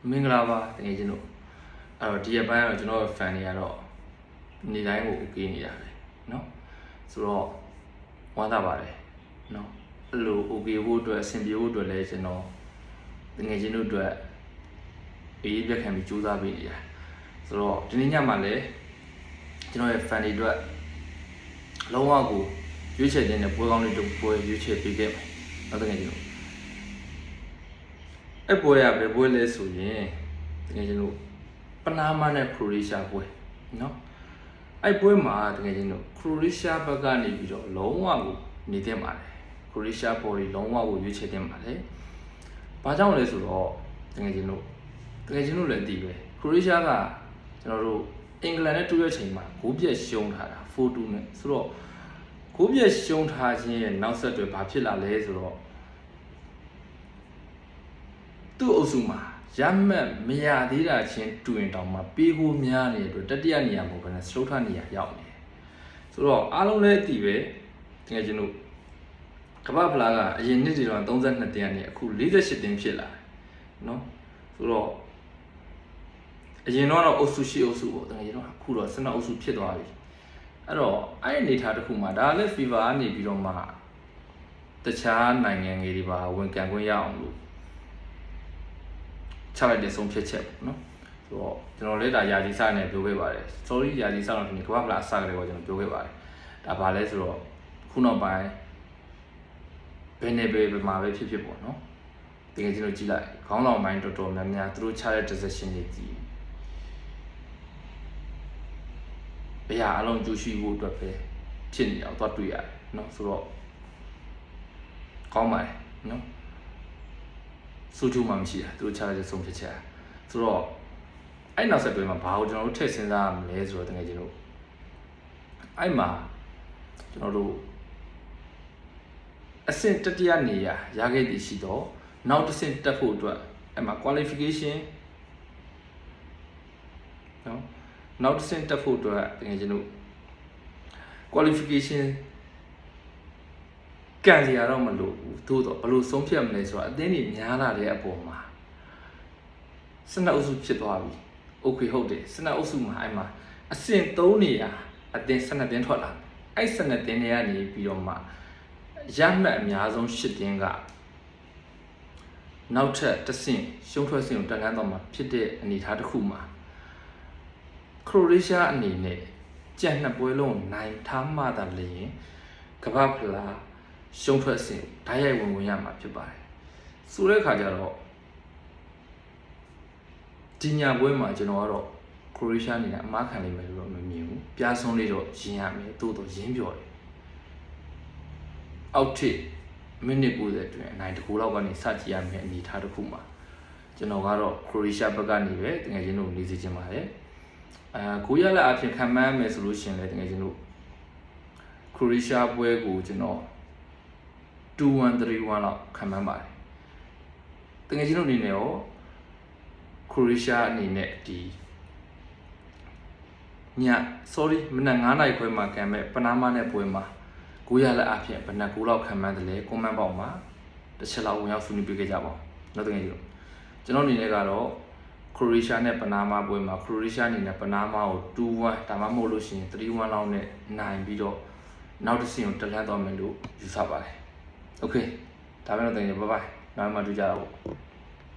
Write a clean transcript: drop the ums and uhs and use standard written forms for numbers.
မင်္ဂလာပါတကယ်ချင်းတို့အဲ့တော့ဒီအပိုင်းကတော့ကျွန်တော်ရဲ့ fan တွေကတော့နေတိုင်းကို okay နေတာပဲเนาะဆိုတော့ဝမ်းသာပါတယ်เนาะအဲ့လို okay ဖို့အတွက်အဆင်ပြေဖို့အတွက်လည်းကျွန်တော်တကယ်ချင်းတို့အတွက်အေးပြက်ခံပြီးကြိုးစားပေးနေတာဆိုတော့ဒီနေ့ညမှာလည်းကျွန်တော်ရဲ့ fan တွေအတွက်လုံးဝကိုရွေးချယ်ခြင်းနဲ့ပွဲကောင်းလေးတို့ပွဲရွေးချယ်ပေးခဲ့မယ်เนาะတကယ်ချင်းတို့အဲ့ပွဲရပဲပွဲလဲဆိုရင်တကယ်ချင်းတို့ပနားမားနဲ့ခရိုအေးရှားပွဲเนาะအဲ့ပွဲမှာတကယ်ချင်းတို့ခရိုအေးရှားဘက်ကနေပြီးတော့လုံးဝကိုနေတဲ့ပါတယ်ခရိုအေးရှားပေါ်ကြီးလုံးဝကိုရွေးချယ်တင်ပါတယ်ဘာကြောင့်လဲဆိုတော့တကယ်ချင်းတို့လည်းသိပဲခရိုအေးရှားကကျွန်တော်တို့အင်္ဂလန်နဲ့တူတဲ့ချိန်မှာဂိုးပြက်ရှုံးထားတာ 4-2 နဲ့ဆိုတော့ဂိုးပြက်ရှုံးထားခြင်းရဲ့နောက်ဆက်တွဲဘာဖြစ်လာလဲဆိုတော့သူ့အုပ်စုမှာရမှတ်မရသေးတာချင်းတူရင်တောင်မှပေးဖို့များနေတဲ့အတွက်တတိယနေရာမဟုတ်ဘဲနဲ့စတုထနေရာရောက်နေတယ်ဆိုတော့အားလုံးလည်းအတီးပဲတကယ်ကျွန်တော်ကမ္ဘာဖလားကအရင်နှစ်တွေတော့32တင်းနဲ့အခု48တင်းဖြစ်လာတယ်เนาะဆိုတော့အရင်တော့အုပ်စုရှိအုပ်စုပေါ့တကယ်ကျွန်တော်အခုတော့12အုပ်စုဖြစ်သွားပြီအဲ့တော့အဲ့အနေထားတစ်ခုမှာဒါလည်း FIFA ကနေပြီးတော့မှတခြားနိုင်ငံငယ်တွေပါဝင်ကန်ခွင့်ရအောင်လို့ချလိုက်တဲ့ဆုံးဖြတ်ချက်ပေါ့နော်ဆိုတော့ကျွန်တော်လည်းဒါယာကြီးစနဲ့ပြောခဲ့ပါတယ် sorry ယာကြီးစတော့ဒီကမ္ဘာဖလားအစကလေးကိုကျွန်တော်ပြောခဲ့ပါတယ်ဒါဘာလဲဆိုတော့ခုနောက်ပိုင်းဘယ်နဲ့ပဲမှာပဲဖြစ်ပေါ့နော်တကယ်ကျွန်တော်ကြည့်လိုက်ခေါင်းဆောင်ပိုင်းတော်တော်များများသူတို့ချတဲ့ decision တွေကြည့်အရာအလုံးကြိုးရှိဖို့အတွက်ပဲဖြစ်နေအောင်သွားတွေ့ရတယ်နော်ဆိုတော့ကောင်းပါတယ်နော်စိုးကျိုးမှမရှိတာသူတို့ချလိုက်တဲ့ဆုံးဖြတ်ချက်ဆိုတော့အဲ့နောက်ဆက်တွဲမှာဘာလို့ကျွန်တော်တို့ထည့်စဉ်းစားရမလဲဆိုတော့တကယ်ကျွန်တော်အဲ့မှာကျွန်တော်တို့အဆင့်တတိယနေရာရခဲ့တည်ရှိတော့နောက်တစ်ဆင့်တက်ဖို့အတွက်အဲ့မှာ qualification နော်နောက်တစ်ဆင့်တက်ဖို့အတွက်တကယ်ကျွန်တော် qualification ကန်စရာတော့မလိုဘူးသို့တော့ဘယ်လိုဆုံးဖြတ်မလဲဆိုတော့အသင်းတွေများလာတဲ့အပေါ်မှာ12အုပ်စုဖြစ်သွားပြီ okay ဟုတ်တယ်12အုပ်စုမှာအဲ့မှာအဆင့်3နေရာအသင်း12တင်းထွက်လာအဲ့12တင်းတွေကနေပြီးတော့မှရမှတ်အများဆုံး10တင်းကနောက်ထပ်တစ်ဆင့်ရှုံးထွက်ဆင့်ကိုတက်လှမ်းတော့မှာဖြစ်တဲ့အနေအထားတစ်ခုမှာခရိုအေးရှားအနေနဲ့ကြံ့နှစ်ပွဲလုံးနိုင်ထားမှသာလျှင်ကမ္ဘာဖလားရှုံးထွက်စဉ်ဓာတ်ရိုက်ဝင်ရမှာဖြစ်ပါတယ်ဆိုတဲ့အခါကျတော့ဒီညာပွဲမှာကျွန်တော်ကတော့ခရိုအေးရှားအနေနဲ့အမားခံလိမ့်မယ်လို့တော့မမြင်ဘူးပြားဆုံးလေးတော့ရင်ရမယ်သို့တော့ရင်းပြော်တယ်အောက်ထိမိနစ်90အတွင်းအနိုင်တစ်ခုလောက်ကနေစကြည့်ရမယ်အနေထားတစ်ခုမှာကျွန်တော်ကတော့ခရိုအေးရှားဘက်ကနေပဲတကယ်ချင်းတို့နေစေချင်ပါတယ်ကိုရလက်အဖြစ်ခံမှန်းမယ်ဆိုလို့ရှိရင်လည်းတကယ်ချင်းတို့ခရိုအေးရှားပွဲကိုကျွန်တော်2-1-3-1လောက်ခံမှန်းပါတယ်တကယ်ချင်းတို့အနေနဲ့ရောခရိုအေးရှားအနေနဲ့ဒီမနက်9နာရီခွဲမှာခံမဲ့ပနားမားနဲ့ပွဲမှာကိုရလက်အဖြစ်ဘယ်နှကူလောက်ခံမှန်းတယ်လဲ comment box မှာတစ်ချက်လောက်ဝင်ရောက်ဆွေးနွေးပေးကြပါဦးနောက်တကယ်ချင်းကျွန်တော်အနေနဲ့ကတော့ခရိုအေးရှားနဲ့ပနားမားပွဲမှာခရိုအေးရှားအနေနဲ့ပနားမားကို2-1ဒါမှမဟုတ်လို့ရှိရင်3-1လောက်နဲ့နိုင်ပြီးတော့နောက်တစ်ဆင့်ကိုတက်လှမ်းသွားမယ်လို့ယူဆပါတယ်โอเคဒါပဲတော့တင်ရပါဘိုင်နောက်မှတွေ့ကြတော့